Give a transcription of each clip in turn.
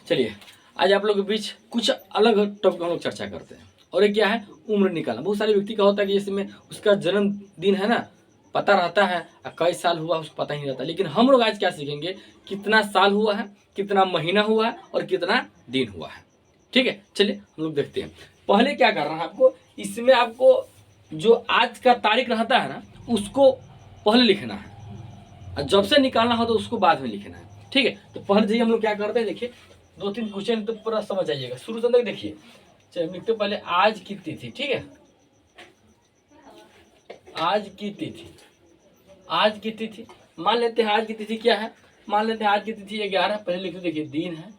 चलिए आज आप लोग के बीच कुछ अलग टॉपिक हम लोग चर्चा करते हैं। और ये क्या है, उम्र निकालना। बहुत सारे व्यक्ति का होता है कि जैसे में उसका जन्मदिन है ना, पता रहता है कई साल हुआ उसको पता ही नहीं रहता। लेकिन हम लोग आज क्या सीखेंगे, कितना साल हुआ है, कितना महीना हुआ है और कितना दिन हुआ है। ठीक है, चलिए हम लोग देखते हैं। पहले क्या करना है आपको, इसमें आपको जो आज का तारीख रहता है ना उसको पहले लिखना है, और जब से निकालना हो तो उसको बाद में लिखना है। ठीक है, तो पहले जी हम लोग क्या करते हैं, देखिए 2-3 क्वेश्चन तो पूरा समझ आइएगा। शुरू से तक देखिए, चलिए लिखते पहले आज की तिथि। ठीक है, आज की तिथि, आज की तिथि मान लेते हैं। आज की तिथि क्या है, मान लेते हैं आज की तिथि 11। पहले लिखते देखिए, दिन है,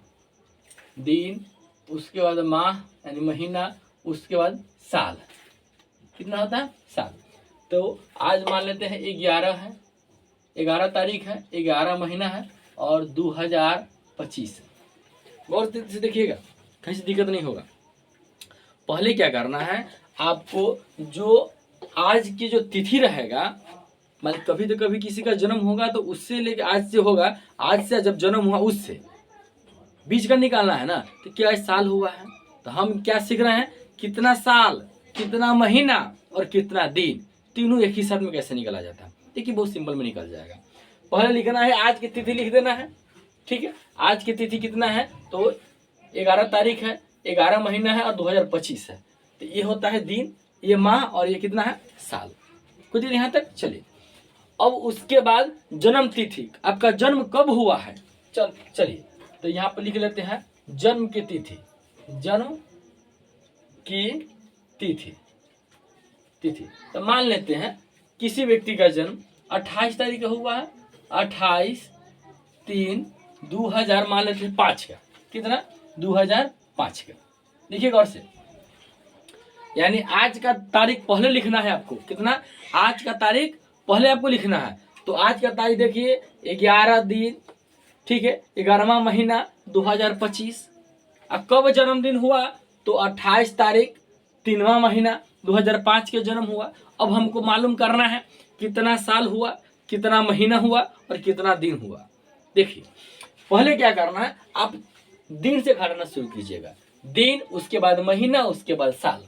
दिन, उसके बाद माह यानी महीना, उसके बाद साल। कितना होता है, साल। तो आज मान लेते हैं 11 है, 11 तारीख है, 11 महीना है और 2025। गौर से देखिएगा, कहीं से दिक्कत नहीं होगा। पहले क्या करना है आपको, जो आज की जो तिथि रहेगा, मतलब कभी तो कभी किसी का जन्म होगा तो उससे लेके आज से होगा, आज से जब जन्म हुआ उससे बीच का निकालना है ना। तो क्या साल हुआ है, तो हम क्या सीख रहे हैं, कितना साल, कितना महीना और कितना दिन, तीनों एक ही साथ में कैसे निकाला जाता है। देखिए बहुत सिंपल में निकल जाएगा। पहले लिखना है, आज की तिथि लिख देना है। ठीक है, आज की तिथि कितना है, तो 11 तारीख है, 11 महीना है और 2025 है। तो ये होता है दिन, ये माह और ये कितना है, साल। कुछ यहाँ तक चलिए। अब उसके बाद जन्म तिथि, आपका जन्म कब हुआ है। चलिए तो यहाँ पर लिख लेते हैं जन्म की तिथि, जन्म की तिथि। तो मान लेते हैं किसी व्यक्ति का जन्म 28 तारीख का हुआ है, 28/3/2000 मान लेते हैं 5 का। कितना, 2005 का। देखिए गौर से, यानी आज का तारीख पहले लिखना है आपको। कितना, आज का तारीख पहले आपको लिखना है। तो आज का तारीख देखिए 11 दिन, ठीक है, 11वां महीना 2025। अब कब जन्मदिन हुआ, तो 28 तारीख 3वां महीना 2005 के जन्म हुआ। अब हमको मालूम करना है कितना साल हुआ, कितना महीना हुआ और कितना दिन हुआ। देखिए पहले क्या करना है, आप दिन से घटाना शुरू कीजिएगा। दिन, उसके बाद महीना, उसके बाद साल,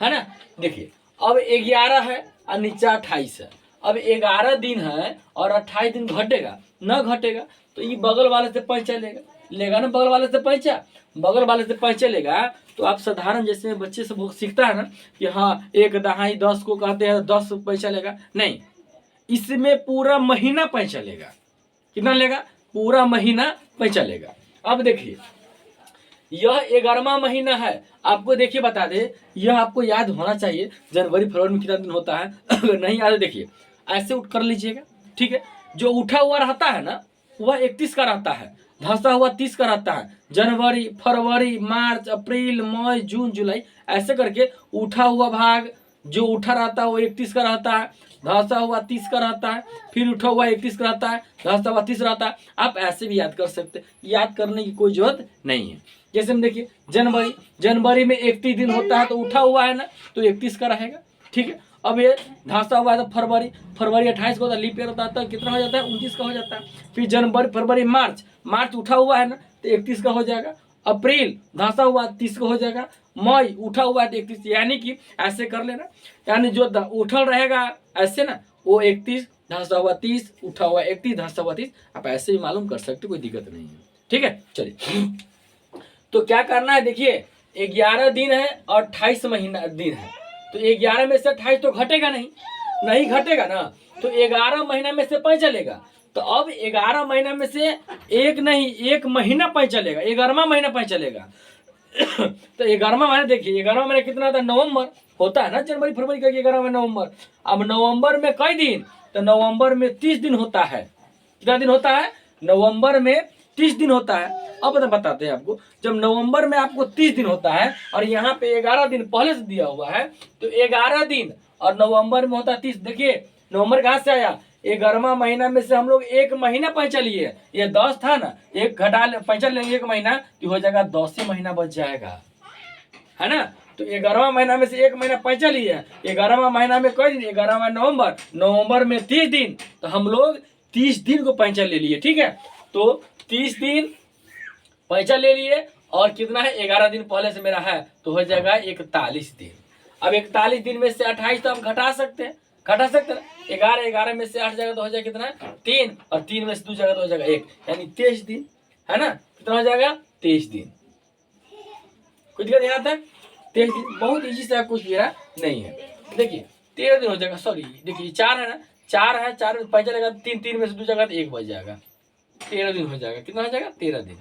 है ना। देखिए अब 11 है और नीचे 28 है। अब 11 दिन है और 28 दिन घटेगा, न घटेगा तो ये बगल वाले से पैंचा लेगा ना, बगल वाले से पैंचा, बगल वाले से पैंचा लेगा। तो आप साधारण जैसे बच्चे से सीखता है ना कि हाँ 1 दहाई 10 को कहते हैं, 10 पैंचा लेगा, नहीं, इसमें पूरा महीना पैंचा लेगा। कितना लेगा, पूरा महीना पैंचा लेगा। अब देखिए यह 11वां महीना है। आपको देखिए बता दे, यह आपको याद होना चाहिए जनवरी फरवरी में कितना दिन होता है। अगर नहीं याद, देखिए ऐसे उठ कर लीजिएगा। ठीक है, जो उठा हुआ रहता है ना वह 31 का रहता है, धंसा हुआ 30 का रहता है। जनवरी, फरवरी, मार्च, अप्रैल, मई, जून, जुलाई, ऐसे करके उठा हुआ भाग जो उठा रहता है वो 31 का रहता है, धंसा हुआ 30 का रहता है, फिर उठा हुआ 31 का रहता है, धंसा हुआ 30 रहता है। आप ऐसे भी याद कर सकते हैं, याद करने की कोई जरूरत नहीं है। जैसे हम देखिए जनवरी में 31 दिन होता है, तो उठा हुआ है ना तो 31 का रहेगा। ठीक है, अब ये धंसा हुआ है तो फरवरी 28 को लीप ईयर होता है, कितना हो जाता है, 29 का हो जाता है। फिर जनवरी, फरवरी, मार्च उठा हुआ है ना तो 31 का हो जाएगा। अप्रैल धंसा हुआ 30 का हो जाएगा। मई उठा हुआ है तो 31, यानी कि ऐसे कर लेना, यानी जो उठल रहेगा ऐसे ना वो 31, धंसा हुआ 30, उठा हुआ 31, धंसा हुआ 30। आप ऐसे भी मालूम कर सकते, कोई दिक्कत नहीं है। ठीक है, चलिए तो क्या करना है, देखिए 11 दिन है और 28 महीना दिन है। तो 11 में से 28 तो घटेगा नहीं घटेगा ना, तो 11 महीना में से 5 चलेगा। तो अब 11 महीना में से एक नहीं, एक महीना 5 चलेगा, 11वां महीना 5 चलेगा। तो 11वां महीना देखिए, 11वां महीना कितना होता है, नवंबर होता है ना, जनवरी फरवरी का 11वां नवंबर। अब नवंबर में कई दिन, तो नवंबर में 30 दिन होता है। कितना दिन होता है, नवंबर में 30 दिन होता है। अब बताते हैं आपको, जब नवंबर में आपको 30 दिन होता है और यहाँ पे 11 दिन पहले से दिया हुआ है, तो 11 दिन और नवंबर में होता है 30। देखिए नवंबर कहाँ से आया, 11वां महीना में से हम लोग एक महीना पैंचा लिए, ये 10 था ना, एक घटा पैंचा लेंगे एक महीना तो हो जाएगा 10 ही महीना बच जाएगा, है ना। तो 11वां महीना में से एक महीना पैंचा लिए, 11वां महीना में कोई दिन, 11वां नवंबर में 30 दिन, तो हम लोग 30 दिन को पैंचा ले लिए। ठीक है, तो 30 दिन पैसा ले लिए और कितना है 11 दिन पहले से मेरा है तो हो जाएगा 41 दिन। अब 41 दिन में से 28 तो आप घटा सकते हैं, घटा सकते हैं। 11 में से 8 जाएगा तो हो जाएगा कितना 3 और 3 में से 2 जाएगा तो हो जाएगा 1, यानी 23 दिन है ना। कितना हो जाएगा 23 दिन। कुछ दिक्कत यहाँ तक 23 दिन बहुत इजी से कुछ मेरा नहीं है। देखिए 13 दिन हो जाएगा, सॉरी देखिए 4 है ना, 4 है, 4 में पैसा लगेगा 3, 3 में से 2 जाएगा तो 1 बच जाएगा, 13 दिन हो जाएगा। कितना हो जाएगा 13 दिन।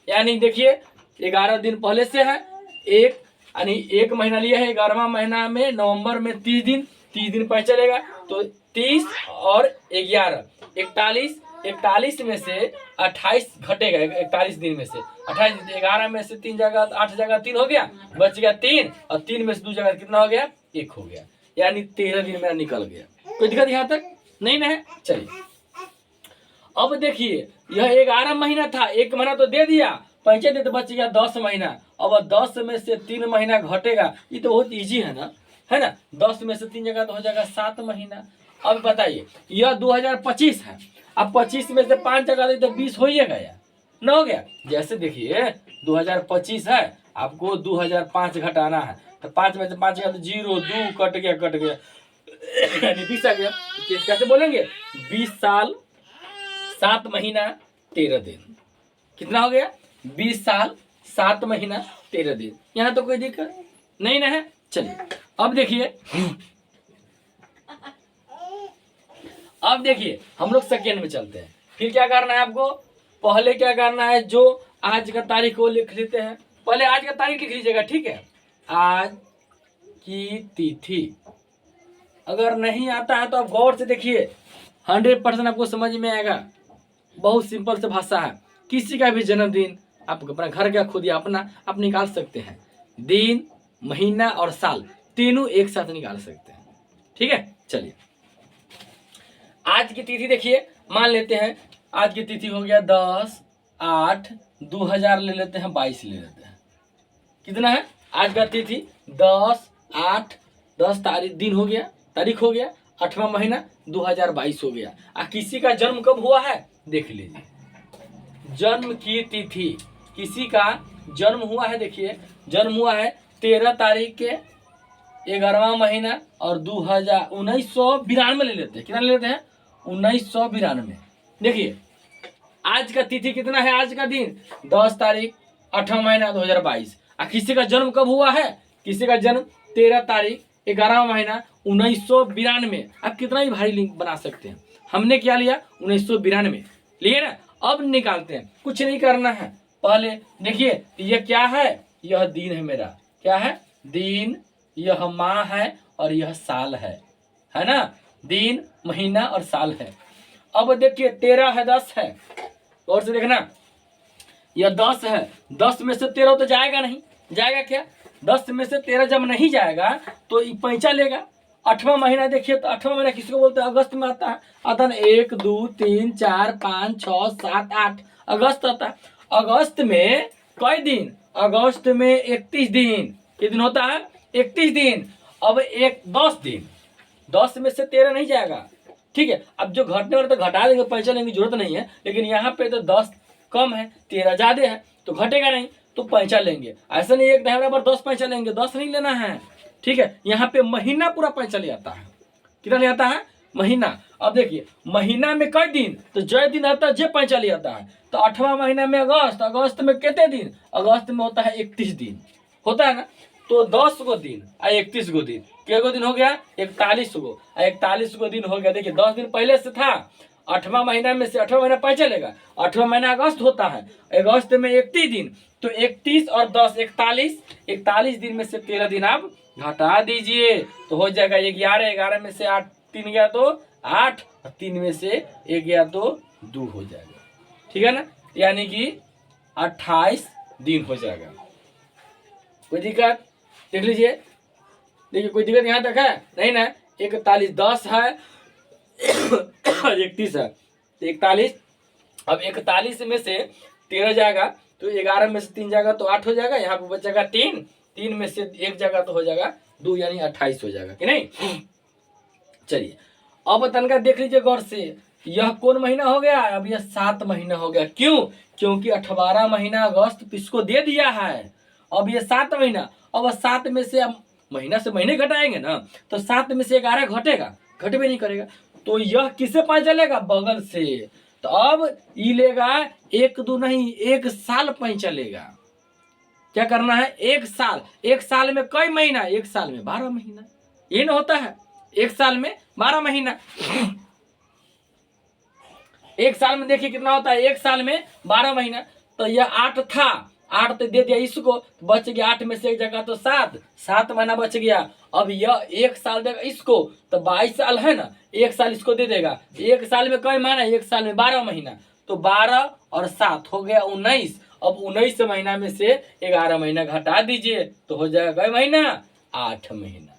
यानी देखिए 11 दिन पहले से है एक, यानी 1 महीना लिया है 11वां महीना में नवंबर में 30 दिन, 30 दिन पैसा चलेगा तो 30 और 11 41, 41 में से 28 घटेगा 41 दिन में से 28 दिन, 11 में से 3 जगह 8 जगह 3 हो गया, बच गया 3 और 3 में से 2 जगह कितना हो गया 1 हो गया, यानी 13 दिन मेरा निकल गया। कोई दिक्कत यहाँ तक नहीं ना है। चलिए अब देखिए यह 11 महीना था, 1 महीना तो दे दिया पैसे दे तो बच गया 10 महीना। अब 10 में से 3 महीना घटेगा, ये तो बहुत इजी है ना 10 में से 3 जगह तो हो जाएगा 7 महीना। अब बताइए यह 2025 है, अब 25 में से 5 जगह तो 20 हो ही गया न, हो गया। जैसे देखिए 2025 है, आपको 2005 घटाना है तो 5 में से 5 गया तो 0 2 कट गया यानी 20 आ गया। कैसे बोलेंगे 20 साल 7 महीना 13 दिन। कितना हो गया 20 साल 7 महीना 13 दिन। यहाँ तो कोई दिक्कत नहीं ना है। चलिए अब देखिए हम लोग सेकेंड में चलते हैं। फिर क्या करना है आपको, पहले क्या करना है जो आज का तारीख को लिख लेते हैं। पहले आज का तारीख लिख लीजिएगा, ठीक है। आज की तिथि अगर नहीं आता है तो आप गौर से देखिए 100% आपको समझ में आएगा। बहुत सिंपल से भाषा है। किसी का भी जन्मदिन आप अपना घर का खुद या अपना आप निकाल सकते हैं। दिन महीना और साल तीनों एक साथ निकाल सकते हैं, ठीक है। चलिए आज की तिथि देखिए, मान लेते हैं आज की तिथि हो गया 10/8/2000 ले लेते हैं, 22 ले लेते हैं। कितना है आज का तिथि 10/8 तारीख दिन हो गया, तारीख हो गया, 8वां महीना 2022 हो गया। किसी का जन्म कब हुआ है देख लीजिए, जन्म की तिथि किसी का जन्म हुआ है, देखिए जन्म हुआ है 13 तारीख के 11वां महीना और 1992 ले लेते हैं। कितना ले लेते हैं 1992। देखिए आज का तिथि कितना है, आज का दिन 10 तारीख 8वां महीना 2022। किसी का जन्म कब हुआ है, किसी का जन्म 13 तारीख 11वां महीना 1992। आप कितना ही भारी लिंक बना सकते हैं। हमने क्या लिया 1992 लिए ना। अब निकालते हैं, कुछ नहीं करना है। पहले देखिए यह क्या है, यह दिन है मेरा, क्या है दिन, यह माह है और यह साल है ना। दिन महीना और साल है। अब देखिए 13 है 10 है, और से देखना यह 10 है, 10 में से 13 तो जाएगा नहीं, जाएगा क्या 10 में से 13 जब नहीं जाएगा तो ये पैंचा लेगा। 8वां महीना देखिए तो 8वां महीना किसको बोलते हैं, अगस्त में आता है। 1 2 3 4 5 6 7 8 अगस्त आता है। अगस्त में कई दिन, अगस्त में 31 दिन। कितने दिन होता है 31 दिन। अब 10 दिन, 10 में से 13 नहीं जाएगा, ठीक है। अब जो घटने वाले तो घटा देंगे, पैसा लेने की जरूरत नहीं है। लेकिन यहाँ पे तो 10 कम है 13 ज्यादा है तो घटेगा नहीं, तो पैसा लेंगे। ऐसा नहीं एक बराबर 10 पैसा लेंगे, 10 नहीं लेना है, ठीक है। यहाँ पे महीना पूरा पैसा ले आता है। कितना ले आता है महीना। अब देखिए महीना में कई दिन, तो जय दिन आता है जे पैसा ले आता है। तो 8वां महीना में अगस्त, अगस्त में कितने दिन, अगस्त में होता है 31 दिन होता है ना। तो 10 गो दिन और 31 गो दिन, क्या गो दिन हो गया 41 गो, 41 गो दिन हो गया। देखिए 10 दिन पहले से था। 8वां महीना में से 8वां महीना पैसा चलेगा, 8वां महीना अगस्त होता है, अगस्त में 31 दिन, तो 31 और 10 41 दिन में से 13 दिन आप घटा दीजिए तो हो जाएगा 11, 11 में से 8 3 गया तो 8 और 3 में से 1 गया तो 2 हो जाएगा, ठीक है ना। यानी कि 28 दिन हो जाएगा। कोई दिक्कत देख लीजिए, देखिए कोई दिक्कत यहाँ तक है नहीं ना। 41 10 है 31 है 41। अब 41 में से 13 जाएगा तो 11 में से 3 जाएगा तो 8 हो जाएगा। यहाँ पे बचेगा 3 में से 1 जाएगा तो हो जाएगा 2, यानी 28 हो जाएगा कि नहीं। चलिए अब तनका देख लीजिए गौर से, यह कौन महीना हो गया, अब यह 7 महीना हो गया। क्यों, क्योंकि 18 महीना अगस्त इसको दे दिया है। अब ये 7 महीना, अब 7 में से अब महीना से महीने घटाएंगे ना, तो 7 में से 11 घटेगा, घट भी नहीं करेगा। तो यह किससे पता चलेगा? बगल से। तो अब ई लेगा 1 2 नहीं, 1 साल पता चलेगा। क्या करना है? 1 साल। 1 साल में कई महीना? 1 साल में 12 महीना। ये ना होता है, 1 साल में 12 महीना। 1 साल में देखिए कितना होता है, 1 साल में 12 महीना। तो यह 8 था, 8 तो दे दिया इसको, तो बच गया 8 में से एक जगह तो 7 महीना बच गया। अब यह 1 साल देगा इसको, तो 22 साल है ना, 1 साल इसको दे देगा। 1 साल में कई महीना? 1 साल में 12 महीना। तो 12 और 7 हो गया 19। अब 19 महीना में से 11 महीना घटा दीजिए, तो हो जाएगा कई महीना? 8 महीना।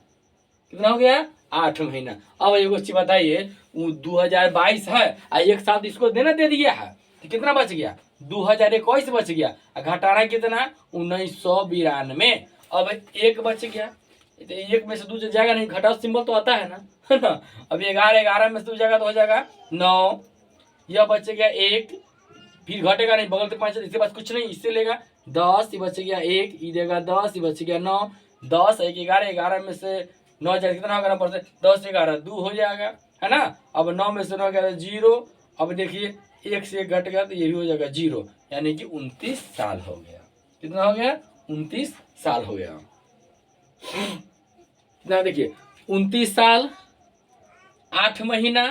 कितना हो गया? 8 महीना। अब एगो चीज बताइए, 2022 है और 1 साल इसको देना दे दिया है, तो कितना बच गया? 2021 बच गया। घटाना कितना? 1992। अब 1 बच गया, तो 1 में से 2 जाएगा नहीं, घटाओ सिंबल तो आता है ना। अब 11 में से 2 जाएगा तो हो जाएगा 9। यह बच गया 1, फिर घटेगा नहीं, बगल से 5, इसके पास कुछ नहीं, इससे लेगा 10, ये बच गया 1, ये देगा 10, ये बच गया 9। 10 1 11, 11 में से 9 जाए कितना होगा? 10 11 2 हो जाएगा, है ना। अब 9 में से 9 गया 0। अब देखिए 1 से 1 घट गया, तो ये भी हो जाएगा 0, यानी कि 29 साल हो गया। कितना हो गया? 29 साल हो गया। कितना देखिए, 29 साल 8 महीना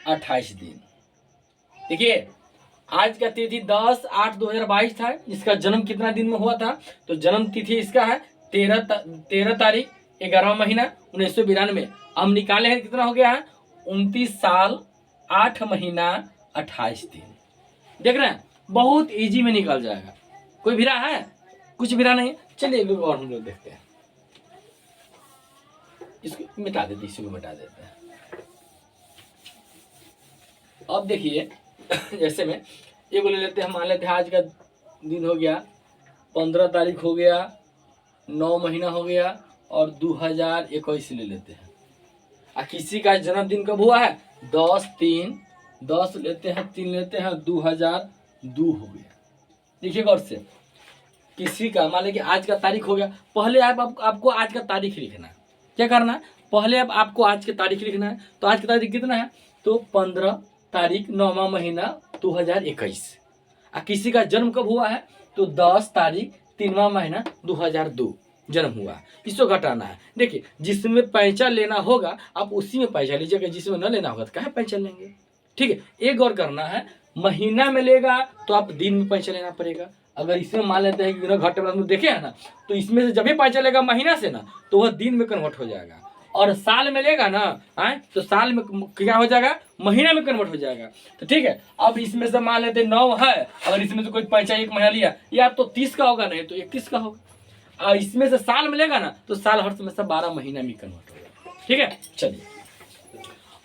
28 दिन। देखिए आज का तिथि 10/8/2022 था। इसका जन्म कितना दिन में हुआ था? तो जन्म तिथि इसका है 13 तारीख 11वां महीना 1992। हम निकाले हैं कितना हो गया है? 29 साल 8 महीना 28 दिन। देख रहे हैं, बहुत इजी में निकल जाएगा। कोई भिड़ा है? कुछ भिड़ा नहीं। चलिए एक और हम लोग देखते हैं, इसको मिटा देते, इसी को मिटा देते हैं। अब देखिए जैसे में एगो ले लेते हैं, मान लेते हैं आज का दिन हो गया 15 तारीख हो गया, 9 महीना हो गया और 2021 ले लेते हैं। किसी का जन्मदिन कब हुआ है? 10 लेते हैं, 3 लेते हैं, 2002 हो गया। देखिए गौर से, किसी का मान लीजिए आज का तारीख हो गया, पहले आपको आज का तारीख लिखना है। क्या करना है? पहले अब आपको आज की तारीख लिखना है। तो आज की तारीख कितना है? तो 15 तारीख 9वां महीना 2021। किसी का जन्म कब हुआ है? तो 10 तारीख 3वां महीना 2002 जन्म हुआ। इसको घटाना है। देखिए जिसमें पैसा लेना होगा आप उसी में पैसा लीजिएगा, जिसमें न लेना होगा तो कहाँ पैसा लेंगे। ठीक है, एक और करना है, महीना में लेगा तो आप दिन में पैसा लेना पड़ेगा। अगर इसमें मान लेते हैं कि घटे में देखे है ना, तो इसमें से जब भी पैसा लेगा महीना से ना, तो वह दिन में कन्वर्ट हो जाएगा। और साल में लेगा ना, तो साल में क्या हो जाएगा? महीना में कन्वर्ट हो जाएगा। तो ठीक है, अब इसमें से मान लेते 9 है, अगर इसमें से कोई पैसा 1 महीना लिया, या तो 30 का होगा, नहीं तो 31 का होगा। और इसमें से साल में लेगा ना, तो साल हर समय से 12 महीना में कन्वर्ट होगा। ठीक है, चलिए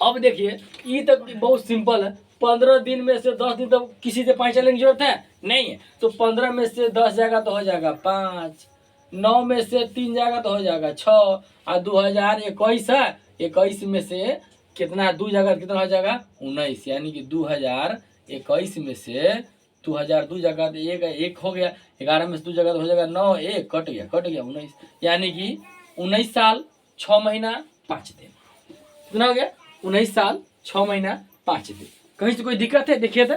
अब देखिए, ये तक बहुत सिंपल है। 15 दिन में से 10 दिन तक किसी से पैसा लेने की जरूरत है नहीं है। तो 15 में से 10 जाएगा तो हो जाएगा 5, 9 में से 3 जाएगा तो हो जाएगा 6, और 2021 है, 21 में से कितना 2 जगह कितना हो जाएगा? 19, यानी कि 2021 में से 2002 जगह तो एक हो गया, 11 में से 2 जगह तो हो जाएगा 9, 1 कट गया 19, यानी कि 19 साल 6 महीना 5 दिन। कितना हो गया? 19 साल 6 महीना 5 दिन। कहीं से कोई दिक्कत है? देखिए तो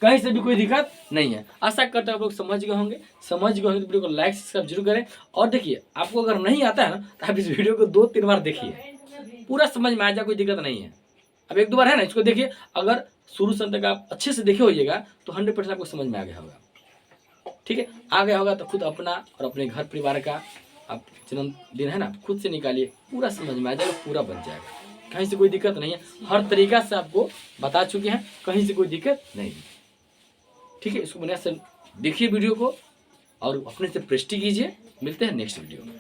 कहीं से भी कोई दिक्कत नहीं है। आशा करता हूँ आप लोग समझ गए होंगे। समझ गए होंगे तो वीडियो को लाइक सब्सक्राइब जरूर करें। और देखिए आपको अगर नहीं आता है ना, तो आप इस वीडियो को 2-3 बार देखिए, पूरा समझ में आ जाए, कोई दिक्कत नहीं है। अब 1-2 बार है ना, इसको देखिए, अगर शुरू से अंत तक आप अच्छे से देखे होइएगा तो 100% आपको समझ में आ गया होगा। ठीक है, आ गया होगा तो खुद अपना और अपने घर परिवार का आप जन्मदिन है ना, खुद से निकालिए, पूरा समझ में आ जाएगा, पूरा बन जाएगा। कहीं से कोई दिक्कत नहीं है, हर तरीका से आपको बता चुके हैं, कहीं से कोई दिक्कत नहीं है। ठीक है, इसको बढ़िया से देखिए वीडियो को और अपने से प्रैक्टिस कीजिए। मिलते हैं नेक्स्ट वीडियो में।